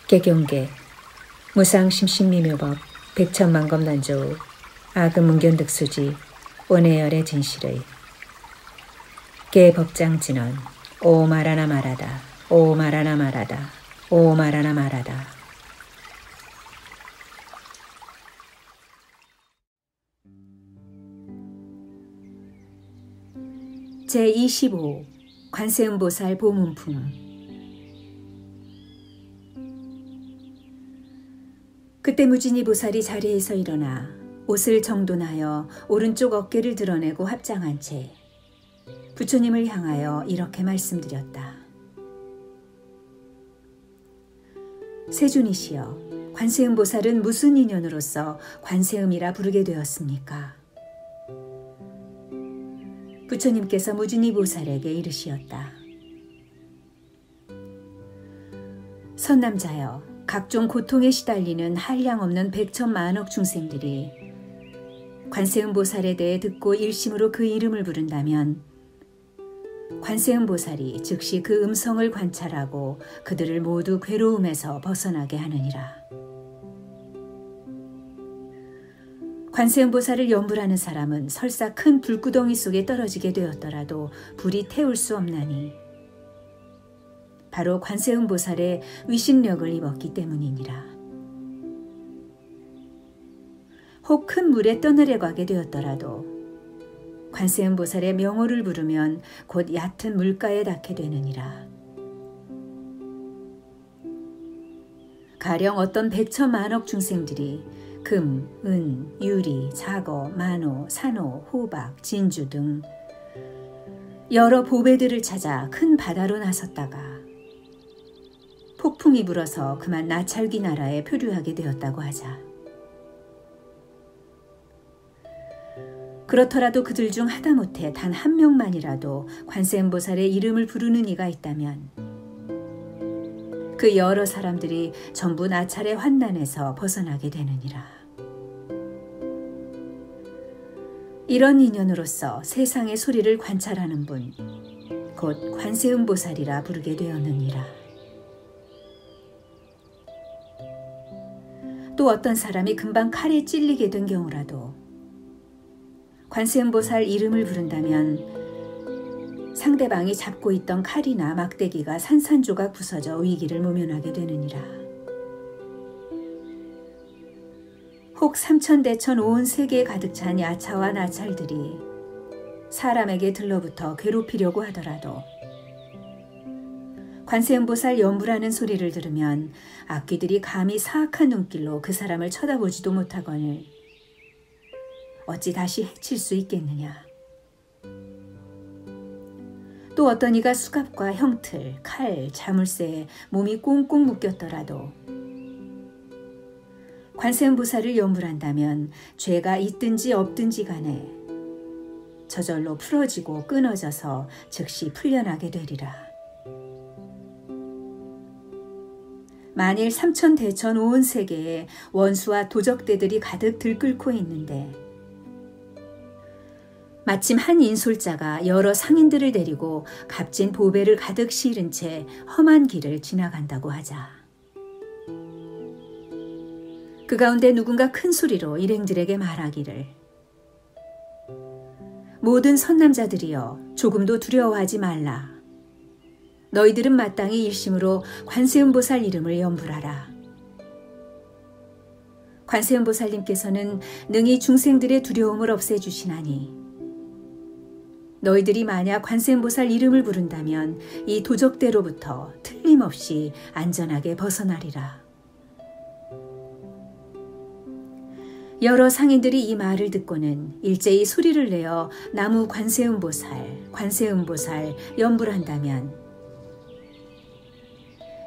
개경계 무상심신미묘법 백천만검난조우 아금문견득수지 원해열의 진실의 개법장진언 오 말하나 말하다 오 말하나 말하다 오 말하나 말하다. 제25 관세음보살 보문품. 그때 무진이 보살이 자리에서 일어나 옷을 정돈하여 오른쪽 어깨를 드러내고 합장한 채 부처님을 향하여 이렇게 말씀드렸다. 세존이시여, 관세음보살은 무슨 인연으로서 관세음이라 부르게 되었습니까? 부처님께서 무진이 보살에게 이르시었다. 선남자여, 각종 고통에 시달리는 한량없는 백천만억 중생들이 관세음보살에 대해 듣고 일심으로 그 이름을 부른다면 관세음보살이 즉시 그 음성을 관찰하고 그들을 모두 괴로움에서 벗어나게 하느니라. 관세음보살을 염불하는 사람은 설사 큰 불구덩이 속에 떨어지게 되었더라도 불이 태울 수 없나니 바로 관세음보살의 위신력을 입었기 때문이니라. 혹 큰 물에 떠내려 가게 되었더라도 관세음보살의 명호를 부르면 곧 얕은 물가에 닿게 되느니라. 가령 어떤 백천만억 중생들이 금, 은, 유리, 자거, 만호, 산호, 호박, 진주 등 여러 보배들을 찾아 큰 바다로 나섰다가 폭풍이 불어서 그만 나찰기 나라에 표류하게 되었다고 하자. 그렇더라도 그들 중 하다못해 단 한 명만이라도 관세음보살의 이름을 부르는 이가 있다면 그 여러 사람들이 전부 나찰의 환난에서 벗어나게 되느니라. 이런 인연으로서 세상의 소리를 관찰하는 분, 곧 관세음보살이라 부르게 되었느니라. 또 어떤 사람이 금방 칼에 찔리게 된 경우라도 관세음보살 이름을 부른다면 상대방이 잡고 있던 칼이나 막대기가 산산조각 부서져 위기를 모면하게 되느니라. 혹 삼천대천 온 세계에 가득 찬 야차와 나찰들이 사람에게 들러붙어 괴롭히려고 하더라도 관세음보살 염불하는 소리를 들으면 악귀들이 감히 사악한 눈길로 그 사람을 쳐다보지도 못하거늘 어찌 다시 해칠 수 있겠느냐. 또 어떤 이가 수갑과 형틀, 칼, 자물쇠에 몸이 꽁꽁 묶였더라도 관세음보살을 염불한다면 죄가 있든지 없든지 간에 저절로 풀어지고 끊어져서 즉시 풀려나게 되리라. 만일 삼천대천 온 세계에 원수와 도적대들이 가득 들끓고 있는데 마침 한 인솔자가 여러 상인들을 데리고 값진 보배를 가득 실은 채 험한 길을 지나간다고 하자. 그 가운데 누군가 큰 소리로 일행들에게 말하기를 모든 선남자들이여, 조금도 두려워하지 말라. 너희들은 마땅히 일심으로 관세음보살 이름을 염불하라. 관세음보살님께서는 능히 중생들의 두려움을 없애주시나니 너희들이 만약 관세음보살 이름을 부른다면 이 도적대로부터 틀림없이 안전하게 벗어나리라. 여러 상인들이 이 말을 듣고는 일제히 소리를 내어 나무 관세음보살, 관세음보살 염불한다면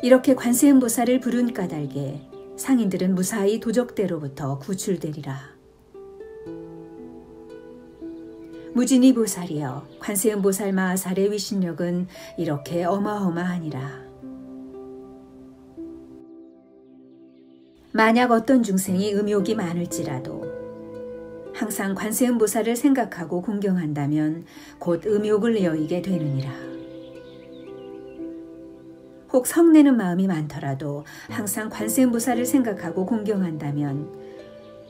이렇게 관세음보살을 부른 까닭에 상인들은 무사히 도적대로부터 구출되리라. 무진이 보살이여, 관세음보살 마하살의 위신력은 이렇게 어마어마하니라. 만약 어떤 중생이 음욕이 많을지라도 항상 관세음보살을 생각하고 공경한다면 곧 음욕을 여의게 되느니라. 혹 성내는 마음이 많더라도 항상 관세음보살을 생각하고 공경한다면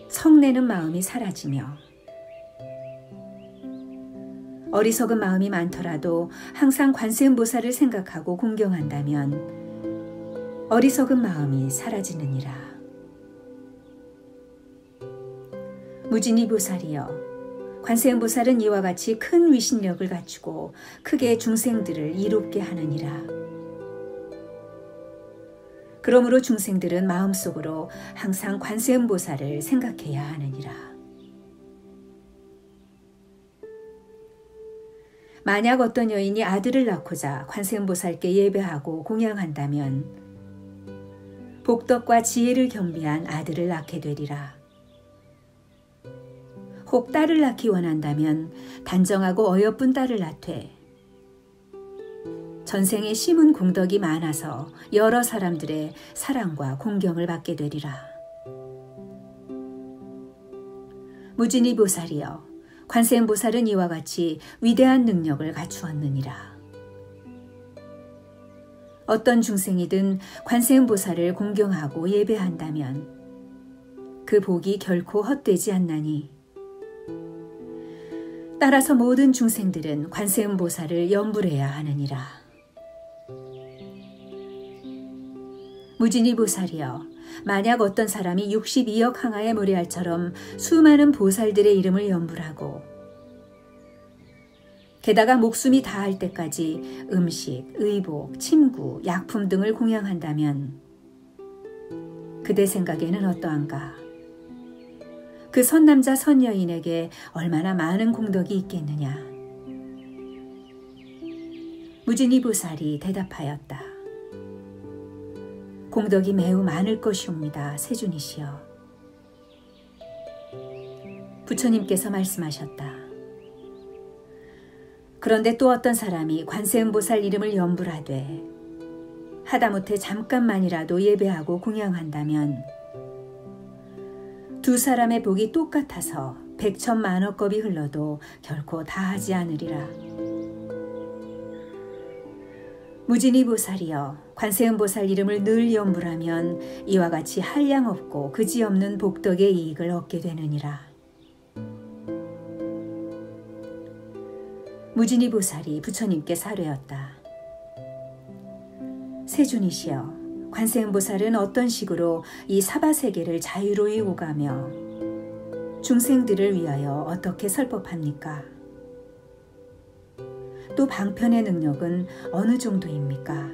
성내는 마음이 사라지며, 어리석은 마음이 많더라도 항상 관세음보살을 생각하고 공경한다면 어리석은 마음이 사라지느니라. 무진이보살이여, 관세음보살은 이와 같이 큰 위신력을 갖추고 크게 중생들을 이롭게 하느니라. 그러므로 중생들은 마음속으로 항상 관세음보살을 생각해야 하느니라. 만약 어떤 여인이 아들을 낳고자 관세음보살께 예배하고 공양한다면 복덕과 지혜를 겸비한 아들을 낳게 되리라. 혹 딸을 낳기 원한다면 단정하고 어여쁜 딸을 낳되 전생에 심은 공덕이 많아서 여러 사람들의 사랑과 공경을 받게 되리라. 무진이보살이여, 관세음보살은 이와 같이 위대한 능력을 갖추었느니라. 어떤 중생이든 관세음보살을 공경하고 예배한다면 그 복이 결코 헛되지 않나니, 따라서 모든 중생들은 관세음보살을 염불해야 하느니라. 무진이보살이여, 만약 어떤 사람이 62억 항아의 모래알처럼 수많은 보살들의 이름을 염불하고 게다가 목숨이 다할 때까지 음식, 의복, 침구, 약품 등을 공양한다면 그대 생각에는 어떠한가? 그 선남자 선여인에게 얼마나 많은 공덕이 있겠느냐? 무진이보살이 대답하였다. 공덕이 매우 많을 것이옵니다. 세존이시여. 부처님께서 말씀하셨다. 그런데 또 어떤 사람이 관세음보살 이름을 염불하되 하다못해 잠깐만이라도 예배하고 공양한다면 두 사람의 복이 똑같아서 백천만억겁이 흘러도 결코 다하지 않으리라. 무진이보살이여, 관세음보살 이름을 늘 염불하면 이와 같이 한량없고 그지없는 복덕의 이익을 얻게 되느니라. 무진이보살이 부처님께 사뢰었다. 세존이시여, 관세음보살은 어떤 식으로 이 사바세계를 자유로이 오가며 중생들을 위하여 어떻게 설법합니까? 또 방편의 능력은 어느 정도입니까?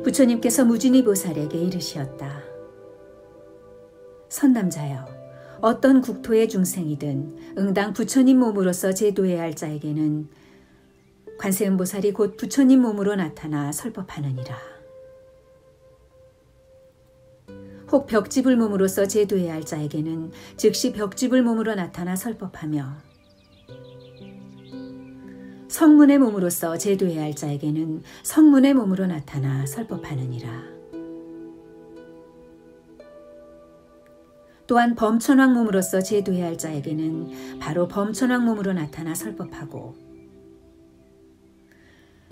부처님께서 무진이보살에게 이르시었다. 선남자여, 어떤 국토의 중생이든 응당 부처님 몸으로서 제도해야 할 자에게는 관세음보살이 곧 부처님 몸으로 나타나 설법하느니라. 혹 벽집을 몸으로써 제도해야 할 자에게는 즉시 벽집을 몸으로 나타나 설법하며, 성문의 몸으로써 제도해야 할 자에게는 성문의 몸으로 나타나 설법하느니라. 또한 범천왕 몸으로써 제도해야 할 자에게는 바로 범천왕 몸으로 나타나 설법하고,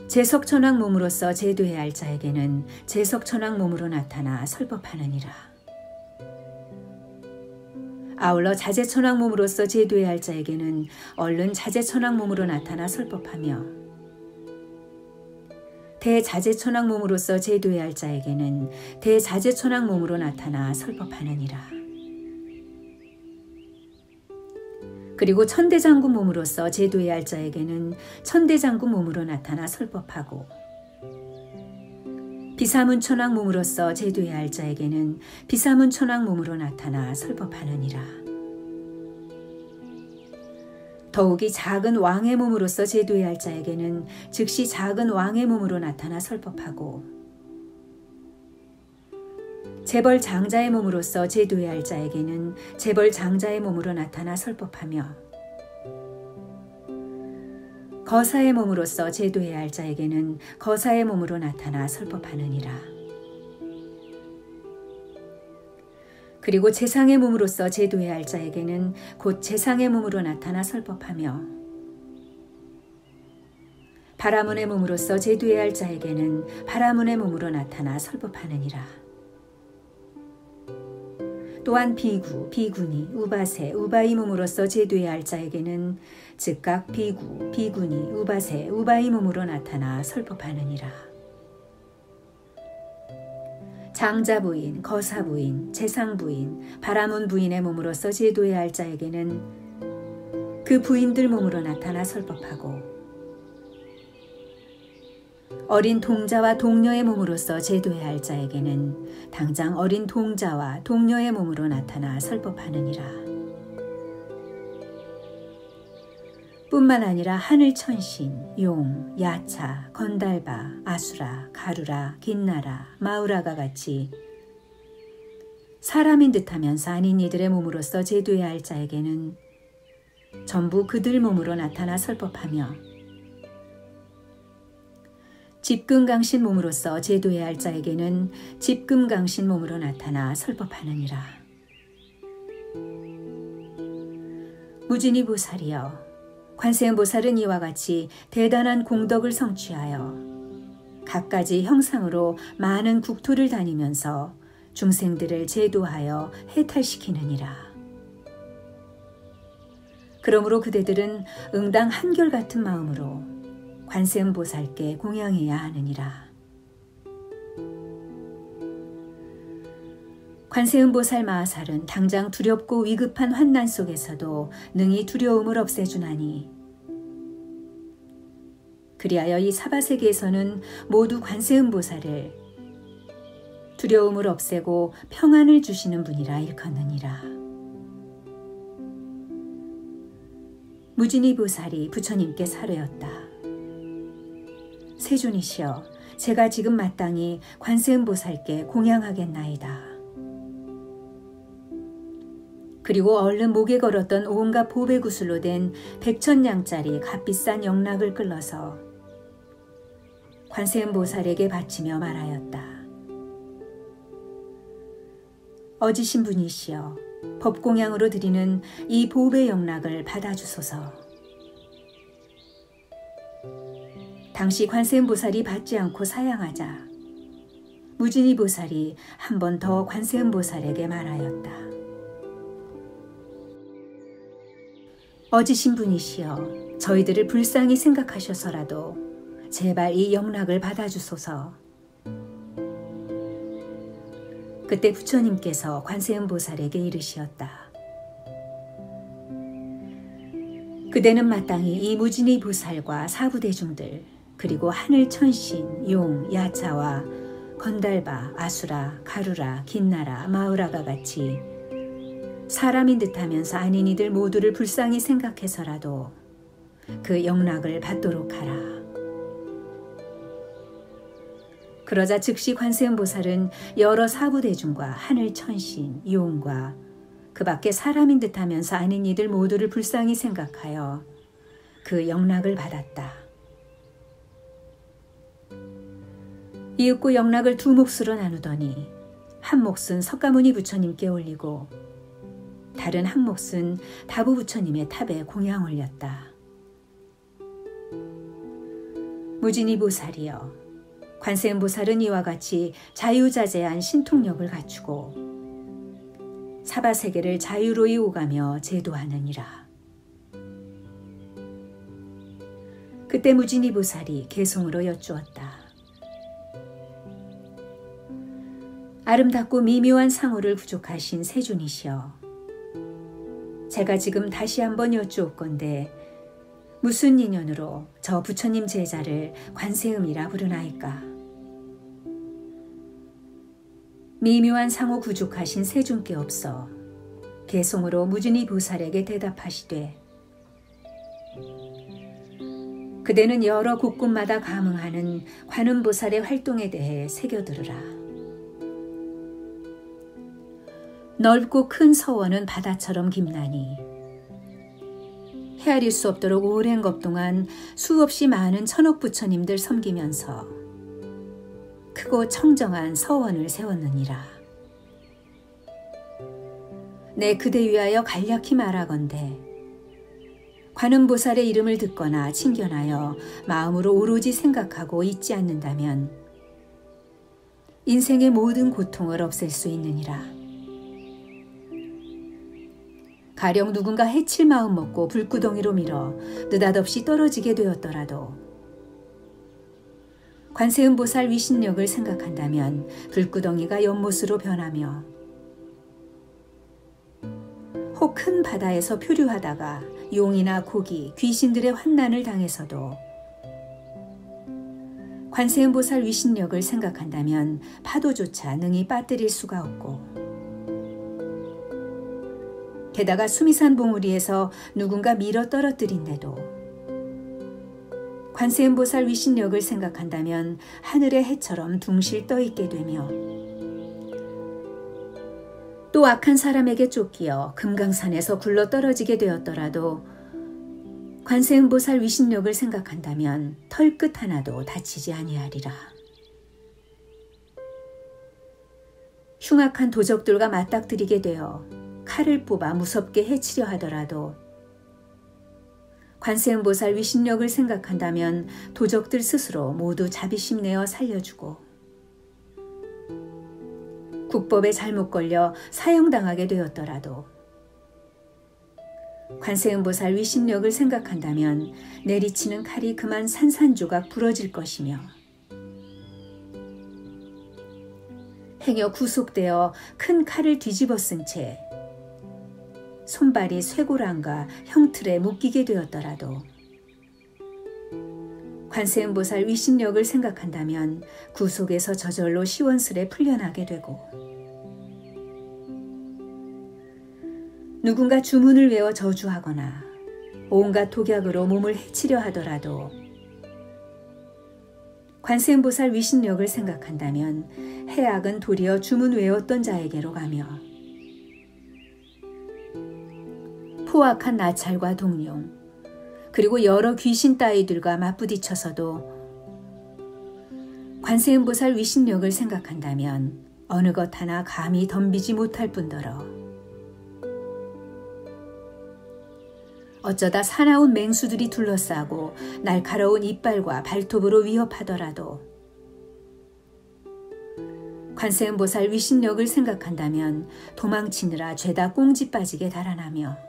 제석천왕 몸으로써 제도해야 할 자에게는 제석천왕 몸으로 나타나 설법하느니라. 아울러 자재천왕 몸으로써 제도해야 할 자에게는 얼른 자재천왕 몸으로 나타나 설법하며, 대자재천왕 몸으로써 제도해야 할 자에게는 대자재천왕 몸으로 나타나 설법하느니라. 그리고 천대장군 몸으로써 제도해야 할 자에게는 천대장군 몸으로 나타나 설법하고, 비사문천왕 몸으로써 제도해야 할 자에게는 비사문천왕 몸으로 나타나 설법하느니라. 더욱이 작은 왕의 몸으로써 제도해야 할 자에게는 즉시 작은 왕의 몸으로 나타나 설법하고, 재벌 장자의 몸으로써 제도해야 할 자에게는 재벌 장자의 몸으로 나타나 설법하며, 거사의 몸으로써 제도해야 할 자에게는 거사의 몸으로 나타나 설법하느니라. 그리고 재상의 몸으로서 제도해야 할 자에게는 곧 재상의 몸으로 나타나 설법하며 바라문의 몸으로서 제도해야 할 자에게는 바라문의 몸으로 나타나 설법하느니라. 또한 비구, 비구니, 우바세, 우바이 몸으로서 제도해야 할 자에게는 즉각 비구, 비구니, 우바세, 우바이 몸으로 나타나 설법하느니라. 장자 부인, 거사 부인, 재상 부인, 바라문 부인의 몸으로서 제도해야 할 자에게는 그 부인들 몸으로 나타나 설법하고 어린 동자와 동녀의 몸으로서 제도해야 할 자에게는 당장 어린 동자와 동녀의 몸으로 나타나 설법하느니라. 뿐만 아니라 하늘 천신, 용, 야차, 건달바, 아수라, 가루라, 긴나라, 마우라가 같이 사람인 듯하면서 아닌 이들의 몸으로서 제도해야 할 자에게는 전부 그들 몸으로 나타나 설법하며 집금강신 몸으로서 제도해야 할 자에게는 집금강신 몸으로 나타나 설법하느니라. 무진이 보살이여, 관세음 보살은 이와 같이 대단한 공덕을 성취하여 갖가지 형상으로 많은 국토를 다니면서 중생들을 제도하여 해탈시키느니라. 그러므로 그대들은 응당 한결같은 마음으로 관세음 보살께 공양해야 하느니라. 관세음 보살 마하살은 당장 두렵고 위급한 환난 속에서도 능히 두려움을 없애주나니 그리하여 이 사바세계에서는 모두 관세음 보살을 두려움을 없애고 평안을 주시는 분이라 일컫느니라. 무진이 보살이 부처님께 사례었다. 세존이시여, 제가 지금 마땅히 관세음 보살께 공양하겠나이다. 그리고 얼른 목에 걸었던 온갖 보배구슬로 된 100,000냥짜리 값비싼 영락을 끌러서 관세음 보살에게 바치며 말하였다. 어지신 분이시여, 법공양으로 드리는 이 보배 영락을 받아주소서. 당시 관세음 보살이 받지 않고 사양하자 무진이 보살이 한 번 더 관세음 보살에게 말하였다. 어지신 분이시여, 저희들을 불쌍히 생각하셔서라도 제발 이 영락을 받아주소서. 그때 부처님께서 관세음 보살에게 이르시었다. 그대는 마땅히 이 무진이 보살과 사부대중들 그리고 하늘 천신, 용, 야차와 건달바, 아수라, 가루라, 긴나라, 마우라가 같이 사람인 듯하면서 아닌 이들 모두를 불쌍히 생각해서라도 그 영락을 받도록 하라. 그러자 즉시 관세음 보살은 여러 사부대중과 하늘 천신, 용과 그 밖에 사람인 듯하면서 아닌 이들 모두를 불쌍히 생각하여 그 영락을 받았다. 이윽고 영락을 두 몫으로 나누더니 한 몫은 석가모니 부처님께 올리고 다른 한 몫은 다부 부처님의 탑에 공양 올렸다. 무진이 보살이여, 관세음 보살은 이와 같이 자유자재한 신통력을 갖추고 사바세계를 자유로이 오가며 제도하느니라. 그때 무진이 보살이 개송으로 여쭈었다. 아름답고 미묘한 상호를 부족하신 세존이시여, 제가 지금 다시 한번 여쭈옵건대 무슨 인연으로 저 부처님 제자를 관세음이라 부르나이까? 미묘한 상호 부족하신 세존께 없어 개송으로 무진이 보살에게 대답하시되, 그대는 여러 곳곳마다 감응하는 관음보살의 활동에 대해 새겨들으라. 넓고 큰 서원은 바다처럼 깊나니 헤아릴 수 없도록 오랜 것 동안 수없이 많은 천억 부처님들 섬기면서 크고 청정한 서원을 세웠느니라. 내 그대 위하여 간략히 말하건대 관음보살의 이름을 듣거나 칭견하여 마음으로 오로지 생각하고 잊지 않는다면 인생의 모든 고통을 없앨 수 있느니라. 가령 누군가 해칠 마음 먹고 불구덩이로 밀어 느닷없이 떨어지게 되었더라도 관세음보살 위신력을 생각한다면 불구덩이가 연못으로 변하며 혹 큰 바다에서 표류하다가 용이나 고기, 귀신들의 환난을 당해서도 관세음보살 위신력을 생각한다면 파도조차 능히 빠뜨릴 수가 없고 게다가 수미산 봉우리에서 누군가 밀어 떨어뜨린데도 관세음보살 위신력을 생각한다면 하늘의 해처럼 둥실 떠있게 되며 또 악한 사람에게 쫓기어 금강산에서 굴러 떨어지게 되었더라도 관세음보살 위신력을 생각한다면 털끝 하나도 다치지 아니하리라. 흉악한 도적들과 맞닥뜨리게 되어 칼을 뽑아 무섭게 해치려 하더라도 관세음보살 위신력을 생각한다면 도적들 스스로 모두 자비심 내어 살려주고 국법에 잘못 걸려 사형당하게 되었더라도 관세음보살 위신력을 생각한다면 내리치는 칼이 그만 산산조각 부러질 것이며 행여 구속되어 큰 칼을 뒤집어 쓴 채 손발이 쇠고랑과 형틀에 묶이게 되었더라도 관세음보살 위신력을 생각한다면 구속에서 저절로 시원스레 풀려나게 되고 누군가 주문을 외워 저주하거나 온갖 독약으로 몸을 해치려 하더라도 관세음보살 위신력을 생각한다면 해악은 도리어 주문 외웠던 자에게로 가며 포악한 나찰과 동룡 그리고 여러 귀신 따위들과 맞부딪혀서도 관세음보살 위신력을 생각한다면 어느 것 하나 감히 덤비지 못할 뿐더러 어쩌다 사나운 맹수들이 둘러싸고 날카로운 이빨과 발톱으로 위협하더라도 관세음보살 위신력을 생각한다면 도망치느라 죄다 꽁지 빠지게 달아나며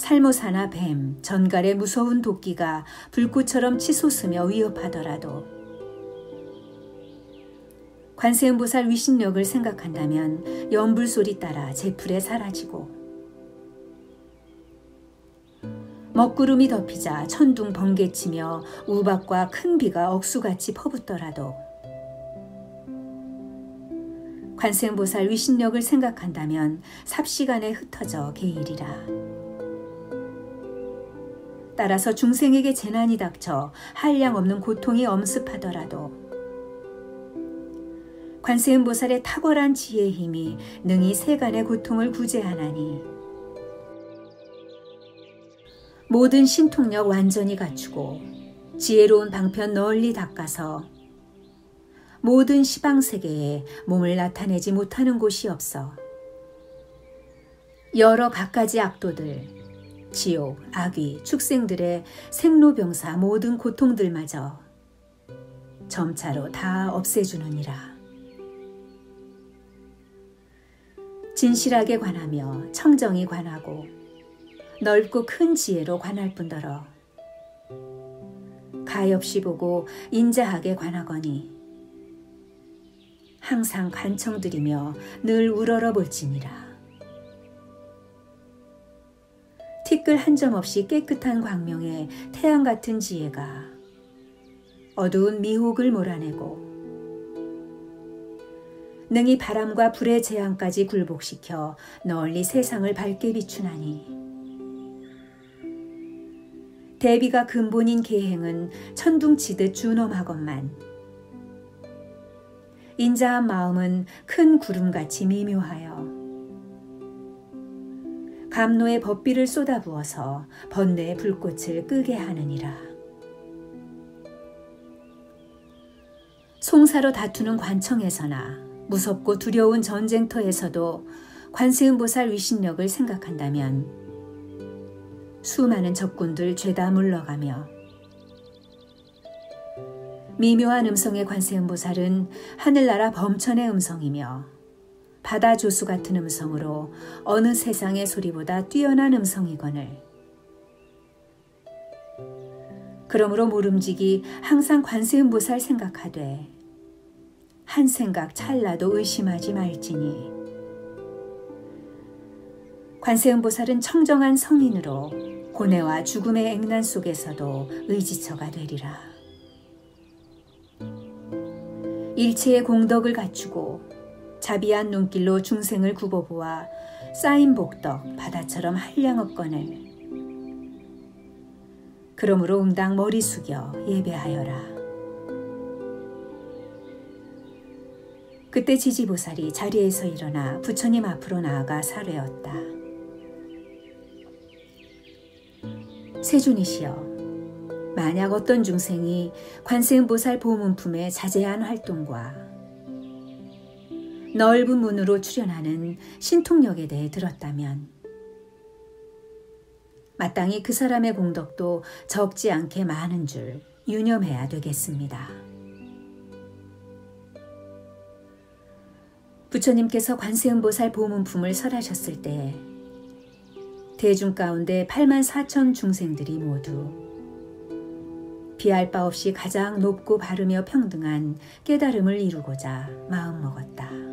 살모사나 뱀, 전갈의 무서운 도끼가 불꽃처럼 치솟으며 위협하더라도 관세음보살 위신력을 생각한다면 연불소리 따라 제풀에 사라지고 먹구름이 덮이자 천둥 번개치며 우박과 큰 비가 억수같이 퍼붓더라도 관세음보살 위신력을 생각한다면 삽시간에 흩어져 개일이라. 따라서 중생에게 재난이 닥쳐 한량없는 고통이 엄습하더라도 관세음보살의 탁월한 지혜의 힘이 능히 세간의 고통을 구제하나니 모든 신통력 완전히 갖추고 지혜로운 방편 널리 닦아서 모든 시방세계에 몸을 나타내지 못하는 곳이 없어 여러 갖가지 악도들 지옥, 악귀, 축생들의 생로병사 모든 고통들마저 점차로 다 없애주느니라. 진실하게 관하며 청정히 관하고 넓고 큰 지혜로 관할 뿐더러 가엾이 보고 인자하게 관하거니 항상 간청드리며 늘 우러러 볼지니라. 티끌 한 점 없이 깨끗한 광명에 태양 같은 지혜가 어두운 미혹을 몰아내고 능히 바람과 불의 재앙까지 굴복시켜 널리 세상을 밝게 비추나니 대비가 근본인 계행은 천둥치듯 준엄하건만 인자한 마음은 큰 구름같이 미묘하여 감노의 법비를 쏟아부어서 번뇌의 불꽃을 끄게 하느니라. 송사로 다투는 관청에서나 무섭고 두려운 전쟁터에서도 관세음보살 위신력을 생각한다면 수많은 적군들 죄다 물러가며 미묘한 음성의 관세음보살은 하늘나라 범천의 음성이며 바다 조수 같은 음성으로 어느 세상의 소리보다 뛰어난 음성이거늘 그러므로 모름지기 항상 관세음보살 생각하되 한 생각 찰나도 의심하지 말지니 관세음보살은 청정한 성인으로 고뇌와 죽음의 액난 속에서도 의지처가 되리라. 일체의 공덕을 갖추고 자비한 눈길로 중생을 굽어보아 쌓인 복덕 바다처럼 한량없거늘 그러므로 응당 머리 숙여 예배하여라. 그때 지지보살이 자리에서 일어나 부처님 앞으로 나아가 사례었다. 세존이시여, 만약 어떤 중생이 관세음보살 보문품의 자제한 활동과 넓은 문으로 출현하는 신통력에 대해 들었다면 마땅히 그 사람의 공덕도 적지 않게 많은 줄 유념해야 되겠습니다. 부처님께서 관세음보살 보문품을 설하셨을 때 대중 가운데 84,000 중생들이 모두 비할 바 없이 가장 높고 바르며 평등한 깨달음을 이루고자 마음먹었다.